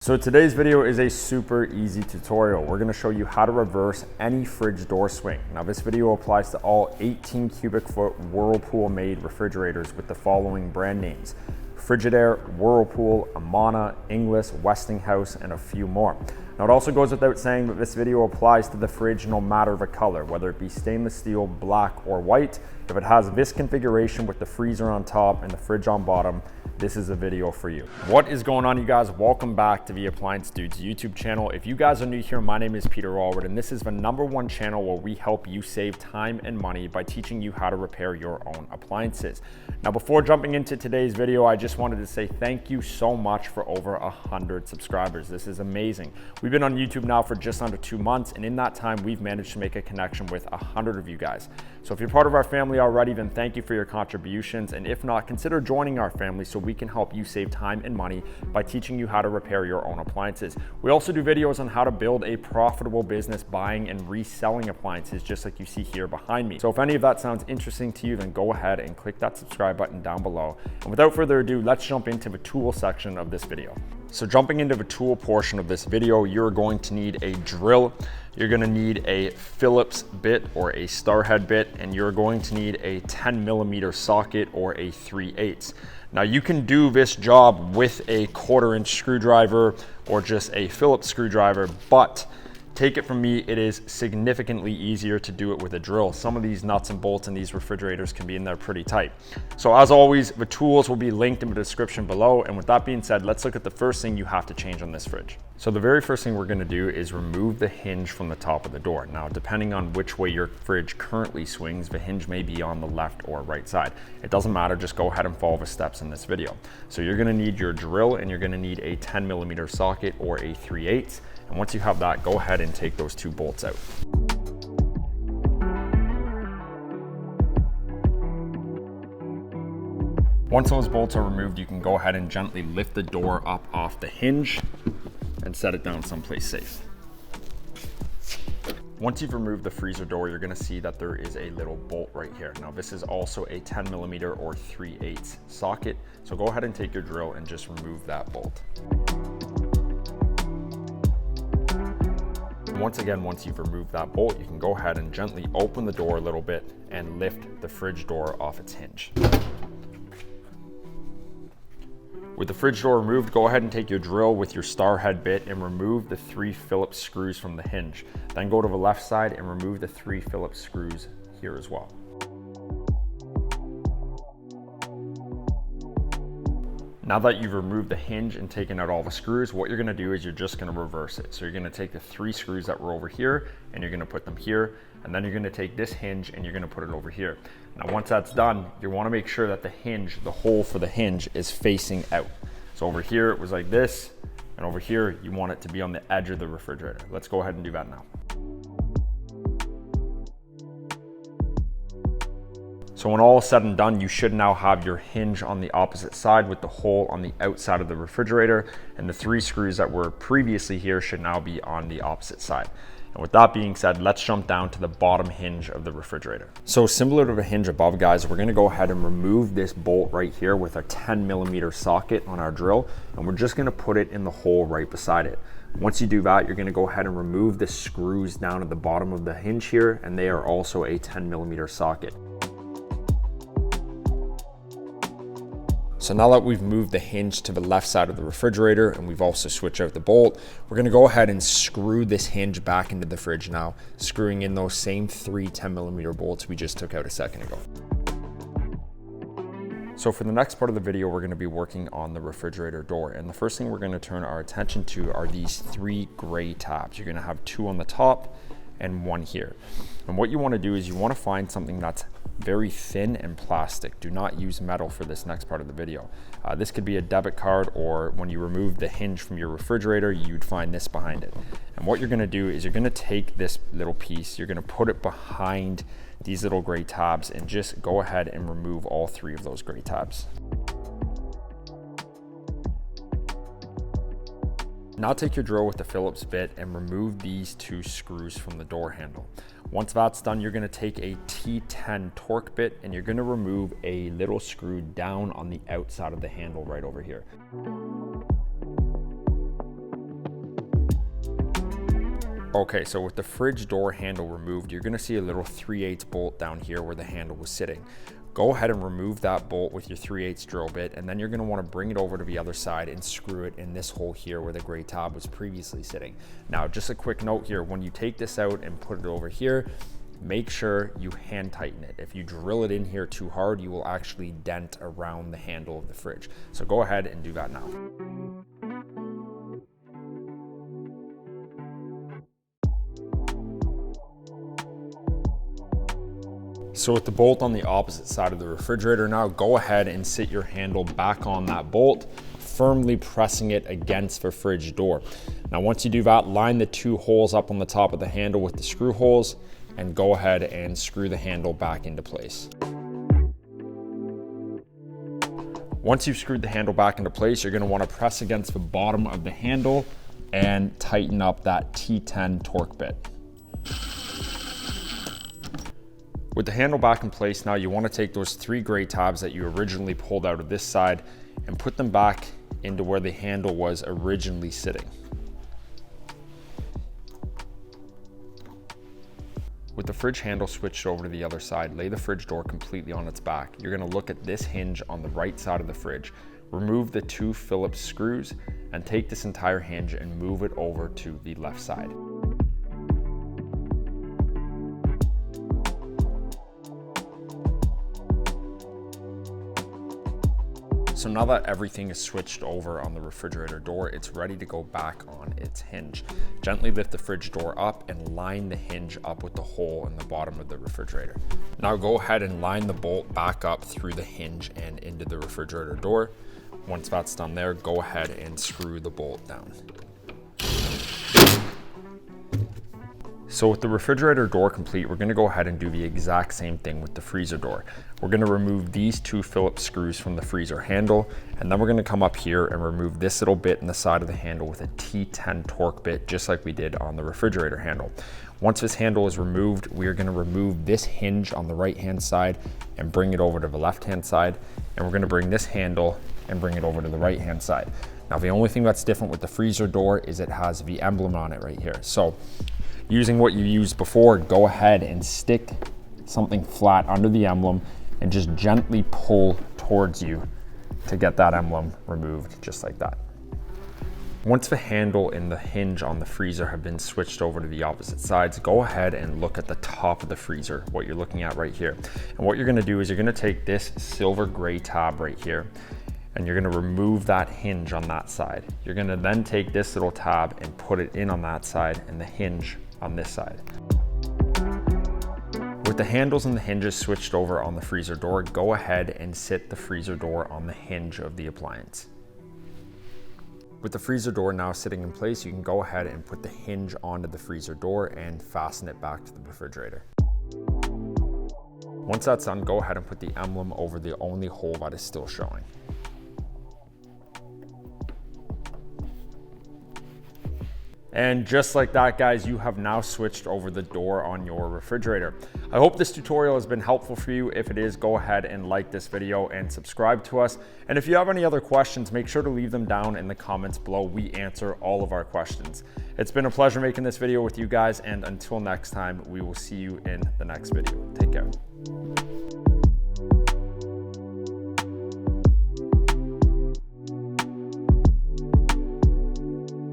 So today's video is a super easy tutorial. We're gonna show you how to reverse any fridge door swing. Now this video applies to all 18 cubic foot Whirlpool made refrigerators with the following brand names: Frigidaire, Whirlpool, Amana, Inglis, Westinghouse, and a few more. Now it also goes without saying that this video applies to the fridge no matter the color, whether it be stainless steel, black, or white. If it has this configuration with the freezer on top and the fridge on bottom, this is a video for you. What is going on, you guys? Welcome back to the Appliance Dudes YouTube channel. If you guys are new here, my name is Peter Allward, and this is the #1 channel where we help you save time and money by teaching you how to repair your own appliances. Now, before jumping into today's video, I just wanted to say thank you so much for over 100 subscribers. This is amazing. We've been on YouTube now for just under 2 months, and in that time, we've managed to make a connection with 100 of you guys. So if you're part of our family already, then thank you for your contributions. And if not, consider joining our family so we can help you save time and money by teaching you how to repair your own appliances. We also do videos on how to build a profitable business buying and reselling appliances, just like you see here behind me. So if any of that sounds interesting to you, then go ahead and click that subscribe button down below. And without further ado, let's jump into the tool section of this video. So jumping into the tool portion of this video, you're going to need a drill. You're gonna need a Phillips bit or a star head bit, and you're going to need a 10mm socket or a 3/8. Now you can do this job with a 1/4" screwdriver or just a Phillips screwdriver, but take it from me, it is significantly easier to do it with a drill. Some of these nuts and bolts in these refrigerators can be in there pretty tight. So as always, the tools will be linked in the description below. And with that being said, let's look at the first thing you have to change on this fridge. So the very first thing we're gonna do is remove the hinge from the top of the door. Now, depending on which way your fridge currently swings, the hinge may be on the left or right side. It doesn't matter, just go ahead and follow the steps in this video. So you're gonna need your drill, and you're gonna need a 10mm socket or a 3/8. And once you have that, go ahead and take those 2 bolts out. Once those bolts are removed, you can go ahead and gently lift the door up off the hinge and set it down someplace safe. Once you've removed the freezer door, you're gonna see that there is a little bolt right here. Now this is also a 10mm or 3/8 socket. So go ahead and take your drill and just remove that bolt. Once again, once you've removed that bolt, you can go ahead and gently open the door a little bit and lift the fridge door off its hinge. With the fridge door removed, go ahead and take your drill with your star head bit and remove the 3 Phillips screws from the hinge. Then go to the left side and remove the 3 Phillips screws here as well. Now that you've removed the hinge and taken out all the screws, what you're gonna do is you're just gonna reverse it. So you're gonna take the 3 screws that were over here and you're gonna put them here, and then you're gonna take this hinge and you're gonna put it over here. Now once that's done, you wanna make sure that the hinge, the hole for the hinge, is facing out. So over here it was like this, and over here you want it to be on the edge of the refrigerator. Let's go ahead and do that now. So when all is said and done, you should now have your hinge on the opposite side with the hole on the outside of the refrigerator, and the 3 screws that were previously here should now be on the opposite side. And with that being said, let's jump down to the bottom hinge of the refrigerator. So similar to the hinge above, guys, we're gonna go ahead and remove this bolt right here with a 10mm socket on our drill, and we're just gonna put it in the hole right beside it. Once you do that, you're gonna go ahead and remove the screws down at the bottom of the hinge here, and they are also a 10mm socket. So now that we've moved the hinge to the left side of the refrigerator and we've also switched out the bolt, we're gonna go ahead and screw this hinge back into the fridge now, screwing in those same 3 10mm bolts we just took out a second ago. So for the next part of the video, we're gonna be working on the refrigerator door. And the first thing we're gonna turn our attention to are these 3 gray tabs. You're gonna have 2 on the top and 1 here. And what you wanna do is you wanna find something that's very thin and plastic. Do not use metal for this next part of the video. This could be a debit card, or when you remove the hinge from your refrigerator, you'd find this behind it. And what you're gonna do is you're gonna take this little piece, you're gonna put it behind these little gray tabs and just go ahead and remove all 3 of those gray tabs. Now take your drill with the Phillips bit and remove these 2 screws from the door handle. Once that's done, you're gonna take a T10 torque bit and you're gonna remove a little screw down on the outside of the handle right over here. Okay, so with the fridge door handle removed, you're gonna see a little 3/8 bolt down here where the handle was sitting. Go ahead and remove that bolt with your 3/8 drill bit, and then you're gonna wanna bring it over to the other side and screw it in this hole here where the gray tab was previously sitting. Now, just a quick note here, when you take this out and put it over here, make sure you hand tighten it. If you drill it in here too hard, you will actually dent around the handle of the fridge. So go ahead and do that now. So with the bolt on the opposite side of the refrigerator now, go ahead and sit your handle back on that bolt, firmly pressing it against the fridge door. Now, once you do that, line the 2 holes up on the top of the handle with the screw holes and go ahead and screw the handle back into place. Once you've screwed the handle back into place, you're gonna wanna press against the bottom of the handle and tighten up that T10 torque bit. With the handle back in place now, you want to take those 3 gray tabs that you originally pulled out of this side and put them back into where the handle was originally sitting. With the fridge handle switched over to the other side, lay the fridge door completely on its back. You're going to look at this hinge on the right side of the fridge, remove the 2 Phillips screws, and take this entire hinge and move it over to the left side. So now that everything is switched over on the refrigerator door, it's ready to go back on its hinge. Gently lift the fridge door up and line the hinge up with the hole in the bottom of the refrigerator. Now go ahead and line the bolt back up through the hinge and into the refrigerator door. Once that's done there, go ahead and screw the bolt down. So with the refrigerator door complete, we're gonna go ahead and do the exact same thing with the freezer door. We're gonna remove these 2 Phillips screws from the freezer handle, and then we're gonna come up here and remove this little bit in the side of the handle with a T10 torque bit, just like we did on the refrigerator handle. Once this handle is removed, we are gonna remove this hinge on the right-hand side and bring it over to the left-hand side, and we're gonna bring this handle and bring it over to the right-hand side. Now, the only thing that's different with the freezer door is it has the emblem on it right here. So, using what you used before, go ahead and stick something flat under the emblem and just gently pull towards you to get that emblem removed, just like that. Once the handle and the hinge on the freezer have been switched over to the opposite sides, go ahead and look at the top of the freezer, what you're looking at right here. And what you're gonna do is you're gonna take this silver gray tab right here, and you're gonna remove that hinge on that side. You're gonna then take this little tab and put it in on that side and the hinge on this side. With the handles and the hinges switched over on the freezer door, go ahead and sit the freezer door on the hinge of the appliance. With the freezer door now sitting in place, you can go ahead and put the hinge onto the freezer door and fasten it back to the refrigerator. Once that's done, go ahead and put the emblem over the only hole that is still showing. And just like that, guys, you have now switched over the door on your refrigerator. I hope this tutorial has been helpful for you. If it is, go ahead and like this video and subscribe to us. And if you have any other questions, make sure to leave them down in the comments below. We answer all of our questions. It's been a pleasure making this video with you guys, and until next time, we will see you in the next video. Take care.